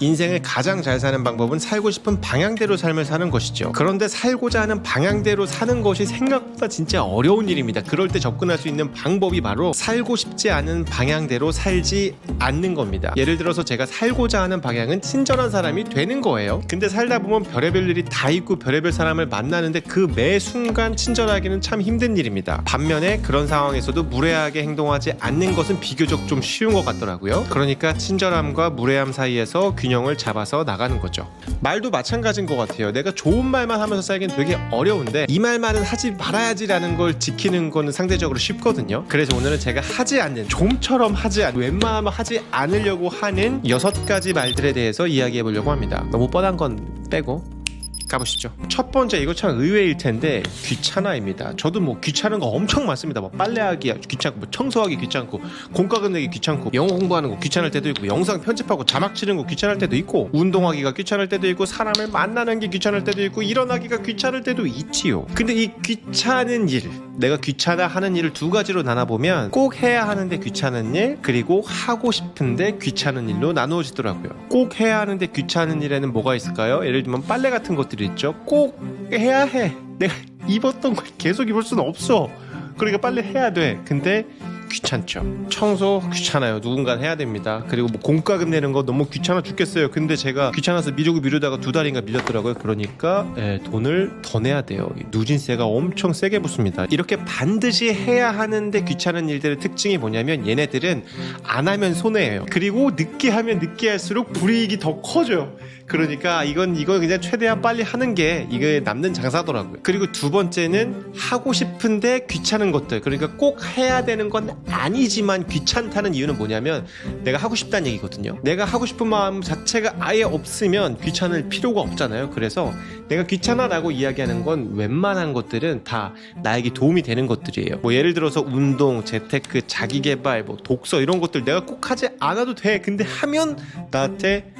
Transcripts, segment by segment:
인생을 가장 잘 사는 방법은 살고 싶은 방향대로 삶을 사는 것이죠. 그런데 살고자 하는 방향대로 사는 것이 생각보다 진짜 어려운 일입니다. 그럴 때 접근할 수 있는 방법이 바로 살고 싶지 않은 방향대로 살지 않는 겁니다. 예를 들어서 제가 살고자 하는 방향은 친절한 사람이 되는 거예요. 근데 살다 보면 별의별 일이 다 있고 별의별 사람을 만나는데 그 매 순간 친절하기는 참 힘든 일입니다. 반면에 그런 상황에서도 무례하게 행동하지 않는 것은 비교적 좀 쉬운 것 같더라고요. 그러니까 친절함과 무례함 사이에서 균형을 잡아서 나가는 거죠. 말도 마찬가지인 것 같아요. 내가 좋은 말만 하면서 살기는 되게 어려운데 이 말만은 하지 말아야지라는 걸 지키는 거는 상대적으로 쉽거든요. 그래서 오늘은 제가 하지 않는, 좀처럼 하지 않는, 웬만하면 하지 않으려고 하는 6가지 말들에 대해서 이야기해 보려고 합니다. 너무 뻔한 건 빼고 가보시죠. 첫 번째, 이거 참 의외일 텐데 귀찮아입니다. 저도 뭐 귀찮은 거 엄청 많습니다. 뭐 빨래하기 귀찮고, 뭐 청소하기 귀찮고, 공과금 내기 귀찮고, 영어 공부하는 거 귀찮을 때도 있고, 영상 편집하고 자막 치는 거 귀찮을 때도 있고, 운동하기가 귀찮을 때도 있고, 사람을 만나는 게 귀찮을 때도 있고, 일어나기가 귀찮을 때도 있지요. 근데 이 귀찮은 일, 내가 귀찮아하는 일을 2가지로 나눠보면 꼭 해야 하는데 귀찮은 일, 그리고 하고 싶은데 귀찮은 일로 나누어지더라고요. 꼭 해야 하는데 귀찮은 일에는 뭐가 있을까요? 예를 들면 빨래 같은 것들이 있죠. 꼭 해야 해. 내가 입었던 걸 계속 입을 수는 없어. 그러니까 빨리 해야 돼. 근데 귀찮죠. 청소 귀찮아요. 누군가 해야 됩니다. 그리고 뭐 공과금 내는 거 너무 귀찮아 죽겠어요. 근데 제가 귀찮아서 미루다가 2달인가 밀렸더라고요. 그러니까 돈을 더 내야 돼요. 누진세가 엄청 세게 붙습니다. 이렇게 반드시 해야 하는데 귀찮은 일들의 특징이 뭐냐면 얘네들은 안 하면 손해예요. 그리고 늦게 하면 늦게 할수록 불이익이 더 커져요. 그러니까 이건 그냥 최대한 빨리 하는 게 이게 남는 장사더라고요. 그리고 2번째는 하고 싶은데 귀찮은 것들. 그러니까 꼭 해야 되는 건 아니지만 귀찮다는 이유는 뭐냐면 내가 하고 싶다는 얘기거든요. 내가 하고 싶은 마음 자체가 아예 없으면 귀찮을 필요가 없잖아요. 그래서 내가 귀찮아라고 이야기하는 건 웬만한 것들은 다 나에게 도움이 되는 것들이에요. 뭐 예를 들어서 운동, 재테크, 자기개발, 뭐 독서 이런 것들 내가 꼭 하지 않아도 돼. 근데 하면 나한테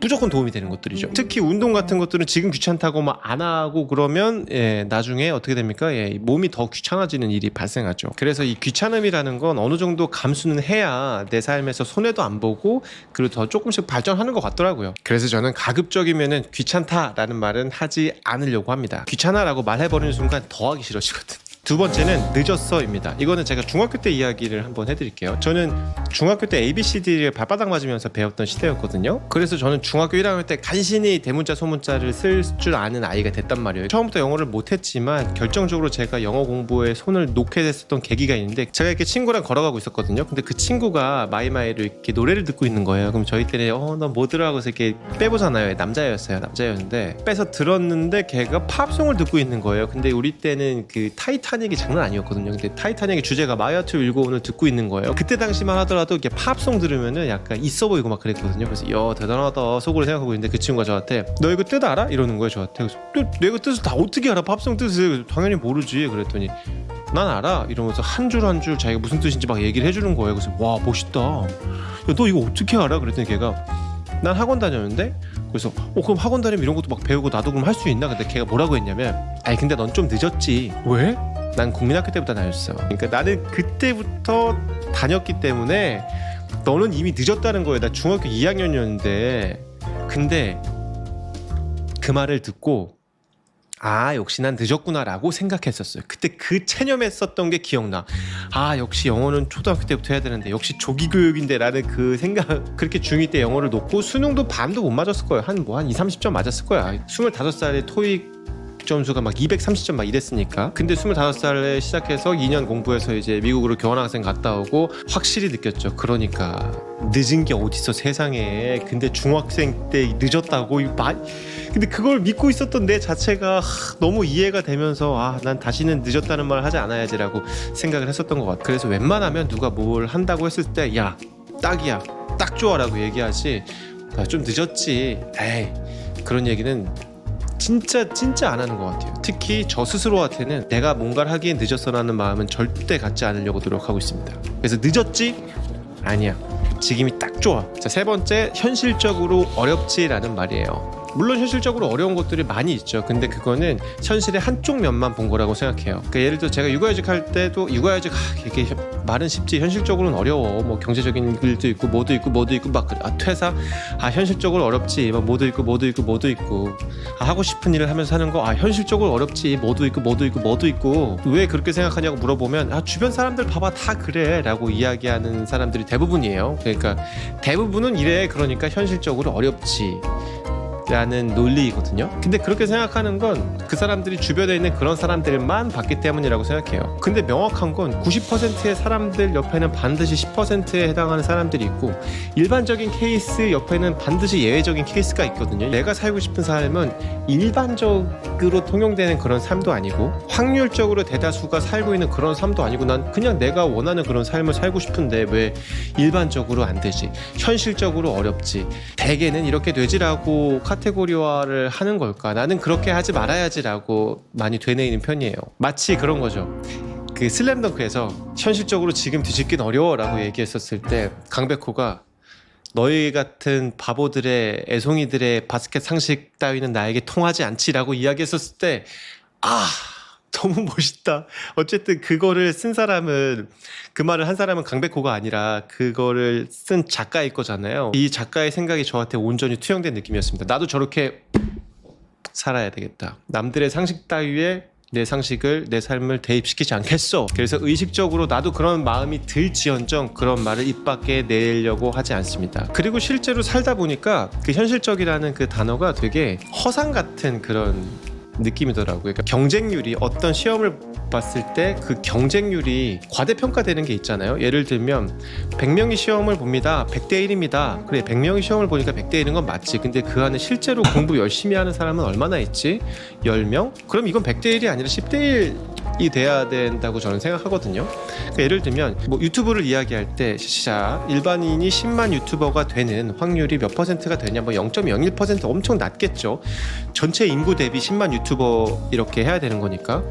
무조건 도움이 되는 것들이죠. 특히 운동 같은 것들은 지금 귀찮다고 막 안 하고 그러면 나중에 어떻게 됩니까? 몸이 더 귀찮아지는 일이 발생하죠. 그래서 이 귀찮음이라는 건 어느 정도 감수는 해야 내 삶에서 손해도 안 보고 그리고 더 조금씩 발전하는 것 같더라고요. 그래서 저는 가급적이면은 귀찮다라는 말은 하지 않으려고 합니다. 귀찮아라고 말해버리는 순간 더 하기 싫어지거든. 2번째는 늦었어입니다. 이거는 제가 중학교 때 이야기를 한번 해드릴게요. 저는 중학교 때 ABCD를 발바닥 맞으면서 배웠던 시대였거든요. 그래서 저는 중학교 1학년 때 간신히 대문자 소문자를 쓸 줄 아는 아이가 됐단 말이에요. 처음부터 영어를 못했지만 결정적으로 제가 영어 공부에 손을 놓게 됐었던 계기가 있는데, 제가 이렇게 친구랑 걸어가고 있었거든요. 근데 그 친구가 마이마이로 이렇게 노래를 듣고 있는 거예요. 그럼 저희 때는 너 뭐더라 하고서 이렇게 빼보잖아요. 남자였는데 빼서 들었는데 걔가 팝송을 듣고 있는 거예요. 근데 우리 때는 그 타이타닉이 장난 아니었거든요. 근데 타이타닉의 주제가 마이어트 일고온을 듣고 있는 거예요. 그때 당시만 하더라도 이렇게 팝송 들으면은 약간 있어 보이고 막 그랬거든요. 그래서 대단하다 속으로 생각하고 있는데 그 친구가 저한테 너 이거 뜻 알아? 이러는 거예요. 저한테. 그래서 내가 뜻을 다 어떻게 알아? 팝송 뜻을 당연히 모르지. 그랬더니 난 알아 이러면서 한 줄 한 줄 자기가 무슨 뜻인지 막 얘기를 해주는 거예요. 그래서 와 멋있다. 야, 너 이거 어떻게 알아? 그랬더니 걔가 난 학원 다녔는데, 그래서 그럼 학원 다니면 이런 것도 막 배우고 나도 그럼 할 수 있나? 근데 걔가 뭐라고 했냐면 아니 근데 넌 좀 늦었지. 왜? 난 국민학교 때부터 다녔어. 그러니까 나는 그때부터 다녔기 때문에 너는 이미 늦었다는 거예요. 나 중학교 2학년이었는데. 근데 그 말을 듣고 역시 난 늦었구나 라고 생각했었어요. 그때 그 체념했었던 게 기억나. 역시 영어는 초등학교 때부터 해야 되는데 역시 조기교육인데 라는 그 생각. 그렇게 중2 때 영어를 놓고 수능도 반도 못 맞았을 거예요. 한 20-30점 맞았을 거야. 25살에 토익 점수가 막 230점 막 이랬으니까. 근데 25살에 시작해서 2년 공부해서 이제 미국으로 교환학생 갔다 오고 확실히 느꼈죠. 그러니까 늦은 게 어딨어 세상에. 근데 중학생 때 늦었다고 근데 그걸 믿고 있었던 내 자체가 너무 이해가 되면서 난 다시는 늦었다는 말 하지 않아야지라고 생각을 했었던 것 같아. 그래서 웬만하면 누가 뭘 한다고 했을 때 야 딱이야 딱 좋아라고 얘기하지 좀 늦었지 에이 그런 얘기는 진짜 안 하는 것 같아요. 특히 저 스스로한테는 내가 뭔가를 하기엔 늦었어라는 마음은 절대 갖지 않으려고 노력하고 있습니다. 그래서 늦었지? 아니야. 지금이 딱 좋아. 자, 3번째, 현실적으로 어렵지라는 말이에요. 물론 현실적으로 어려운 것들이 많이 있죠. 근데 그거는 현실의 한쪽 면만 본 거라고 생각해요. 그러니까 예를 들어 제가 육아휴직 할 때도 육아휴직 이게 말은 쉽지 현실적으로는 어려워. 뭐 경제적인 일도 있고 뭐도 있고 막 그래. 퇴사 현실적으로 어렵지. 막 뭐도 있고 하고 싶은 일을 하면서 사는 거 현실적으로 어렵지. 뭐도 있고 왜 그렇게 생각하냐고 물어보면 주변 사람들 봐봐 다 그래 라고 이야기하는 사람들이 대부분이에요. 그러니까 대부분은 이래. 그러니까 현실적으로 어렵지 라는 논리이거든요. 근데 그렇게 생각하는 건 그 사람들이 주변에 있는 그런 사람들만 봤기 때문이라고 생각해요. 근데 명확한 건 90%의 사람들 옆에는 반드시 10%에 해당하는 사람들이 있고 일반적인 케이스 옆에는 반드시 예외적인 케이스가 있거든요. 내가 살고 싶은 삶은 일반적으로 통용되는 그런 삶도 아니고 확률적으로 대다수가 살고 있는 그런 삶도 아니고 난 그냥 내가 원하는 그런 삶을 살고 싶은데 왜 일반적으로 안 되지? 현실적으로 어렵지? 대개는 이렇게 되지라고 카테고리화를 하는 걸까? 나는 그렇게 하지 말아야지라고 많이 되뇌이는 편이에요. 마치 그런 거죠. 그 슬램덩크에서 현실적으로 지금 뒤집긴 어려워라고 얘기했었을 때 강백호가 너희 같은 바보들의 애송이들의 바스켓 상식 따위는 나에게 통하지 않지라고 이야기했었을 때 너무 멋있다. 어쨌든 그거를 쓴 사람은 그 말을 한 사람은 강백호가 아니라 그거를 쓴 작가일 거잖아요. 이 작가의 생각이 저한테 온전히 투영된 느낌이었습니다. 나도 저렇게 살아야 되겠다. 남들의 상식 따위에 내 상식을 내 삶을 대입시키지 않겠어. 그래서 의식적으로 나도 그런 마음이 들지언정 그런 말을 입 밖에 내려고 하지 않습니다. 그리고 실제로 살다 보니까 그 현실적이라는 그 단어가 되게 허상 같은 그런 느낌이더라고요. 그러니까 경쟁률이 어떤 시험을 봤을 때 그 경쟁률이 과대평가되는 게 있잖아요. 예를 들면 100명이 시험을 봅니다. 100대 1입니다. 그래 100명이 시험을 보니까 100대 1인 건 맞지. 근데 그 안에 실제로 공부 열심히 하는 사람은 얼마나 있지? 10명? 그럼 이건 100대 1이 아니라 10대 1이 돼야 된다고 저는 생각하거든요. 그러니까 예를 들면 뭐 유튜브를 이야기할 때 일반인이 10만 유튜버가 되는 확률이 몇 퍼센트가 되냐? 뭐 0.01% 엄청 낮겠죠. 전체 인구 대비 10만 유튜버 이렇게 해야 되는 거니까.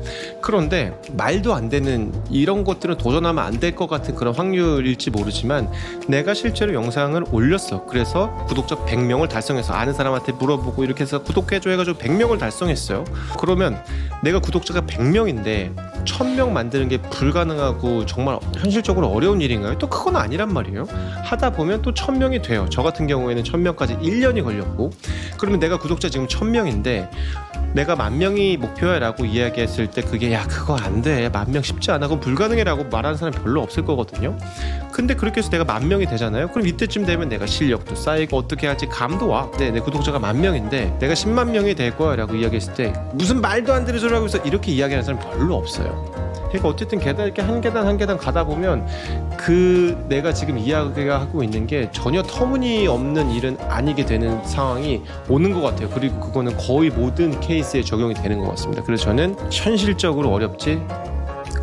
그런데 말도 안 되는 이런 것들은 도전하면 안 될 것 같은 그런 확률일지 모르지만 내가 실제로 영상을 올렸어. 그래서 구독자 100명을 달성해서 아는 사람한테 물어보고 이렇게 해서 구독해줘 해가지고 100명을 달성했어요. 그러면 내가 구독자가 100명인데 1000명 만드는 게 불가능하고 정말 현실적으로 어려운 일인가요? 또 그건 아니란 말이에요. 하다 보면 또 1000명이 돼요. 저 같은 경우에는 1000명까지 1년이 걸렸고 그러면 내가 구독자 지금 1000명인데 내가 10,000명이 목표야 라고 이야기했을 때 그게 그거 안 돼. 10,000명 쉽지 않아. 그건 불가능해 라고 말하는 사람 별로 없을 거거든요. 근데 그렇게 해서 내가 10,000명이 되잖아요. 그럼 이때쯤 되면 내가 실력도 쌓이고 어떻게 할지 감도 와. 내 구독자가 10,000명인데 내가 10만 명이 될 거야 라고 이야기했을 때 무슨 말도 안 되는 소리 하고 있어 이렇게 이야기하는 사람 별로 없어요. 그러니까 어쨌든 계단 이렇게 한 계단 가다 보면 그 내가 지금 이야기하고 있는 게 전혀 터무니없는 일은 아니게 되는 상황이 오는 것 같아요. 그리고 그거는 거의 모든 케이스에 적용이 되는 것 같습니다. 그래서 저는 현실적으로 어렵지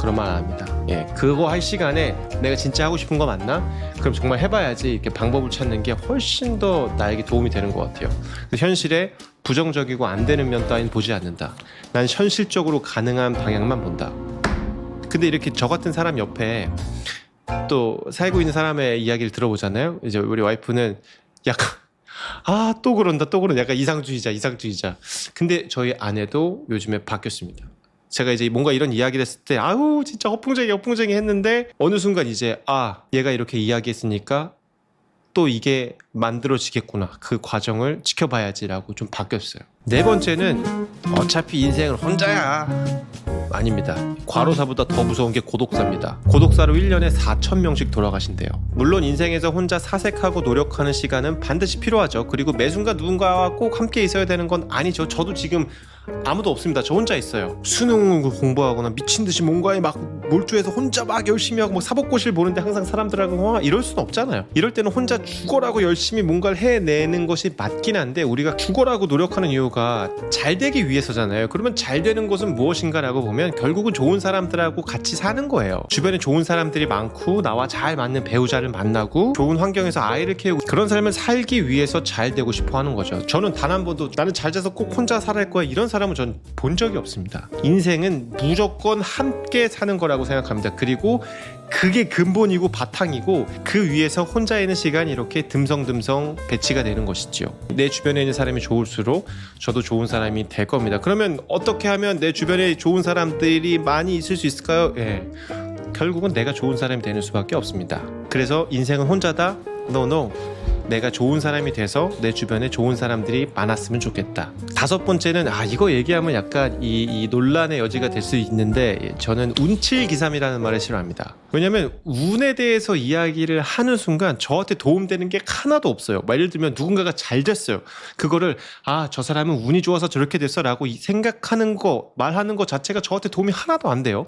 그런 말 안 합니다. 그거 할 시간에 내가 진짜 하고 싶은 거 맞나? 그럼 정말 해봐야지 이렇게 방법을 찾는 게 훨씬 더 나에게 도움이 되는 것 같아요. 현실에 부정적이고 안 되는 면 따윈 보지 않는다. 난 현실적으로 가능한 방향만 본다. 근데 이렇게 저 같은 사람 옆에 또 살고 있는 사람의 이야기를 들어보잖아요. 이제 우리 와이프는 약간 또 그런다 약간 이상주의자. 근데 저희 아내도 요즘에 바뀌었습니다. 제가 이제 뭔가 이런 이야기를 했을 때 진짜 허풍쟁이 했는데 어느 순간 이제 얘가 이렇게 이야기했으니까 또 이게 만들어지겠구나. 그 과정을 지켜봐야지라고 좀 바뀌었어요. 네 번째는 어차피 인생은 혼자야. 아닙니다. 과로사보다 더 무서운 게 고독사입니다. 고독사로 1년에 4,000명씩 돌아가신대요. 물론 인생에서 혼자 사색하고 노력하는 시간은 반드시 필요하죠. 그리고 매 순간 누군가와 꼭 함께 있어야 되는 건 아니죠. 저도 지금 아무도 없습니다. 저 혼자 있어요. 수능 공부하거나 미친듯이 뭔가에 막 몰두해서 혼자 막 열심히 하고 뭐 사법고시를 보는데 항상 사람들하고 이럴 수는 없잖아요. 이럴 때는 혼자 죽어라고 열심히 뭔가를 해내는 것이 맞긴 한데 우리가 죽어라고 노력하는 이유가 잘 되기 위해서잖아요. 그러면 잘 되는 것은 무엇인가라고 보면 결국은 좋은 사람들하고 같이 사는 거예요. 주변에 좋은 사람들이 많고 나와 잘 맞는 배우자를 만나고 좋은 환경에서 아이를 키우고 그런 삶을 살기 위해서 잘 되고 싶어 하는 거죠. 저는 단 한 번도 나는 잘 돼서 꼭 혼자 살아야 할 거야 이런 사람은 전 본 적이 없습니다. 인생은 무조건 함께 사는 거라고 생각합니다. 그리고 그게 근본이고 바탕이고 그 위에서 혼자 있는 시간이 이렇게 듬성듬성 배치가 되는 것이지요. 내 주변에 있는 사람이 좋을수록 저도 좋은 사람이 될 겁니다. 그러면 어떻게 하면 내 주변에 좋은 사람들이 많이 있을 수 있을까요? 예. 결국은 내가 좋은 사람이 되는 수밖에 없습니다. 그래서 인생은 혼자다? No. 내가 좋은 사람이 돼서 내 주변에 좋은 사람들이 많았으면 좋겠다. 다섯 번째는 이거 얘기하면 약간 이 논란의 여지가 될 수 있는데 저는 운칠기삼이라는 말을 싫어합니다. 왜냐면 운에 대해서 이야기를 하는 순간 저한테 도움되는 게 하나도 없어요. 예를 들면 누군가가 잘 됐어요. 그거를 저 사람은 운이 좋아서 저렇게 됐어 라고 생각하는 거 말하는 거 자체가 저한테 도움이 하나도 안 돼요.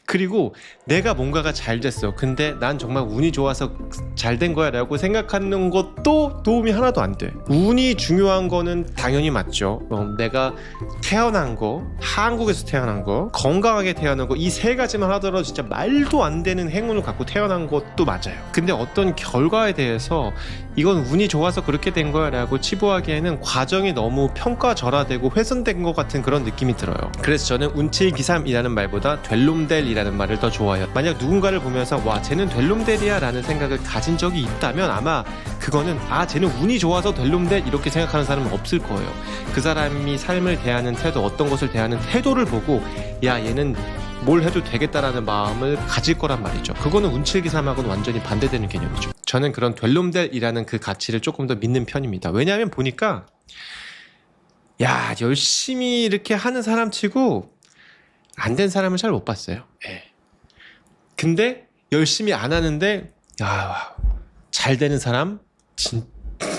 그리고 내가 뭔가가 잘 됐어. 근데 난 정말 운이 좋아서 잘 된 거야 라고 생각하는 것도 도움이 하나도 안 돼. 운이 중요한 거는 당연히 맞죠. 내가 태어난 거, 한국에서 태어난 거, 건강하게 태어난 거, 이 세 가지만 하더라도 진짜 말도 안 되는 행운을 갖고 태어난 것도 맞아요. 근데 어떤 결과에 대해서 이건 운이 좋아서 그렇게 된 거야 라고 치부하기에는 과정이 너무 평가절하되고 훼손된 것 같은 그런 느낌이 들어요. 그래서 저는 운칠기삼이라는 말보다 될놈될이라는 말을 더 좋아해요. 만약 누군가를 보면서 와 쟤는 될놈될이야 라는 생각을 가진 적이 있다면 아마 그거는 쟤는 운이 좋아서 될놈될 이렇게 생각하는 사람은 없을 거예요. 그 사람이 삶을 대하는 태도, 어떤 것을 대하는 태도를 보고 얘는 뭘 해도 되겠다라는 마음을 가질 거란 말이죠. 그거는 운칠기삼하고는 완전히 반대되는 개념이죠. 저는 그런 될놈될이라는 그 가치를 조금 더 믿는 편입니다. 왜냐하면 보니까 열심히 이렇게 하는 사람 치고 안 된 사람을 잘 못 봤어요. 근데 열심히 안 하는데 잘 되는 사람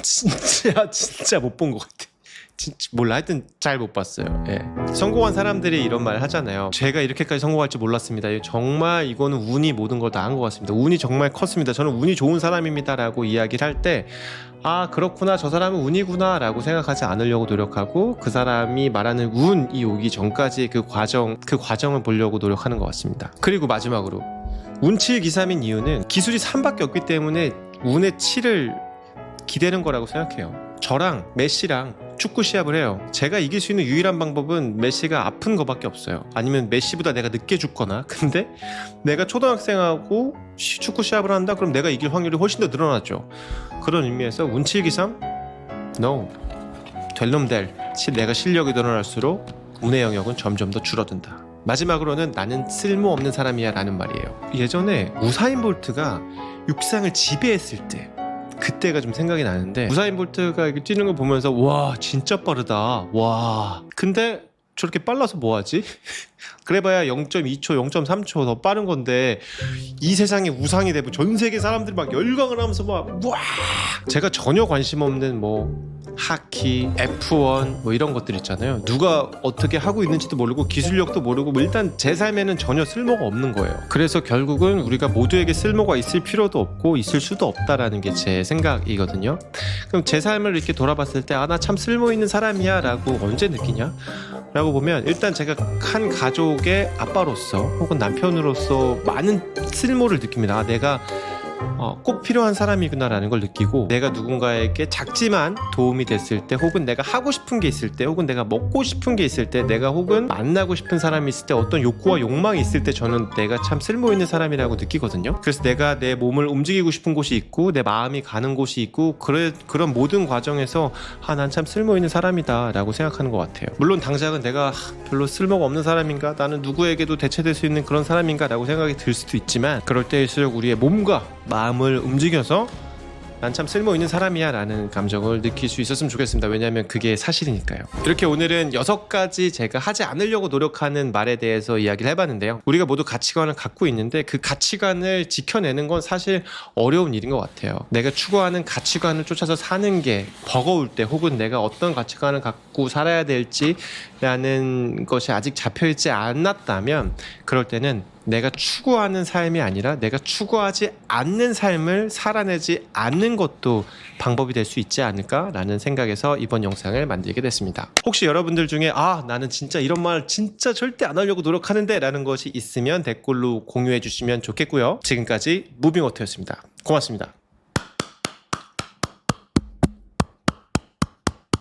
진짜 못 본 것 같아. 진짜 몰라. 하여튼 잘 못 봤어요. 성공한 사람들이 이런 말 하잖아요. 제가 이렇게까지 성공할 줄 몰랐습니다. 정말 이거는 운이 모든 걸 다 한 것 같습니다. 운이 정말 컸습니다. 저는 운이 좋은 사람입니다 라고 이야기를 할 때 그렇구나, 저 사람은 운이구나 라고 생각하지 않으려고 노력하고 그 사람이 말하는 운이 오기 전까지 그 과정을 보려고 노력하는 것 같습니다. 그리고 마지막으로 운칠기삼인 이유는 기술이 3밖에 없기 때문에 운의 7을 기대는 거라고 생각해요. 저랑 메시랑 축구 시합을 해요. 제가 이길 수 있는 유일한 방법은 메시가 아픈 거밖에 없어요. 아니면 메시보다 내가 늦게 죽거나. 근데 내가 초등학생하고 축구 시합을 한다? 그럼 내가 이길 확률이 훨씬 더 늘어나죠. 그런 의미에서 운칠기삼? No. 될놈될. 내가 실력이 늘어날수록 운의 영역은 점점 더 줄어든다. 마지막으로는 나는 쓸모없는 사람이야 라는 말이에요. 예전에 우사인 볼트가 육상을 지배했을 때 그때가 좀 생각이 나는데 우사인 볼트가 이렇게 뛰는 걸 보면서 와 진짜 빠르다. 와 근데 저렇게 빨라서 뭐하지? 그래봐야 0.2초 0.3초 더 빠른 건데 이 세상에 우상이 되고 전 세계 사람들이 막 열광을 하면서 막 와 제가 전혀 관심 없는 하키, F1 이런 것들 있잖아요. 누가 어떻게 하고 있는지도 모르고 기술력도 모르고 일단 제 삶에는 전혀 쓸모가 없는 거예요. 그래서 결국은 우리가 모두에게 쓸모가 있을 필요도 없고 있을 수도 없다라는 게 제 생각이거든요. 그럼 제 삶을 이렇게 돌아봤을 때 나 참 쓸모 있는 사람이야 라고 언제 느끼냐? 라고 보면 일단 제가 한 가족의 아빠로서 혹은 남편으로서 많은 쓸모를 느낍니다. 내가 꼭 필요한 사람이구나 라는 걸 느끼고 내가 누군가에게 작지만 도움이 됐을 때 혹은 내가 하고 싶은 게 있을 때 혹은 내가 먹고 싶은 게 있을 때 내가 혹은 만나고 싶은 사람이 있을 때 어떤 욕구와 욕망이 있을 때 저는 내가 참 쓸모 있는 사람이라고 느끼거든요. 그래서 내가 내 몸을 움직이고 싶은 곳이 있고 내 마음이 가는 곳이 있고 그런 모든 과정에서 난 참 쓸모 있는 사람이다 라고 생각하는 것 같아요. 물론 당장은 내가 별로 쓸모가 없는 사람인가, 나는 누구에게도 대체될 수 있는 그런 사람인가 라고 생각이 들 수도 있지만 그럴 때일수록 우리의 몸과 마음을 움직여서 난 참 쓸모 있는 사람이야 라는 감정을 느낄 수 있었으면 좋겠습니다. 왜냐하면 그게 사실이니까요. 이렇게 오늘은 6가지 제가 하지 않으려고 노력하는 말에 대해서 이야기를 해봤는데요. 우리가 모두 가치관을 갖고 있는데 그 가치관을 지켜내는 건 사실 어려운 일인 것 같아요. 내가 추구하는 가치관을 쫓아서 사는 게 버거울 때 혹은 내가 어떤 가치관을 갖고 살아야 될지 라는 것이 아직 잡혀있지 않았다면 그럴 때는 내가 추구하는 삶이 아니라 내가 추구하지 않는 삶을 살아내지 않는 것도 방법이 될 수 있지 않을까라는 생각에서 이번 영상을 만들게 됐습니다. 혹시 여러분들 중에 나는 진짜 이런 말 진짜 절대 안 하려고 노력하는데 라는 것이 있으면 댓글로 공유해 주시면 좋겠고요. 지금까지 무빙워터였습니다. 고맙습니다.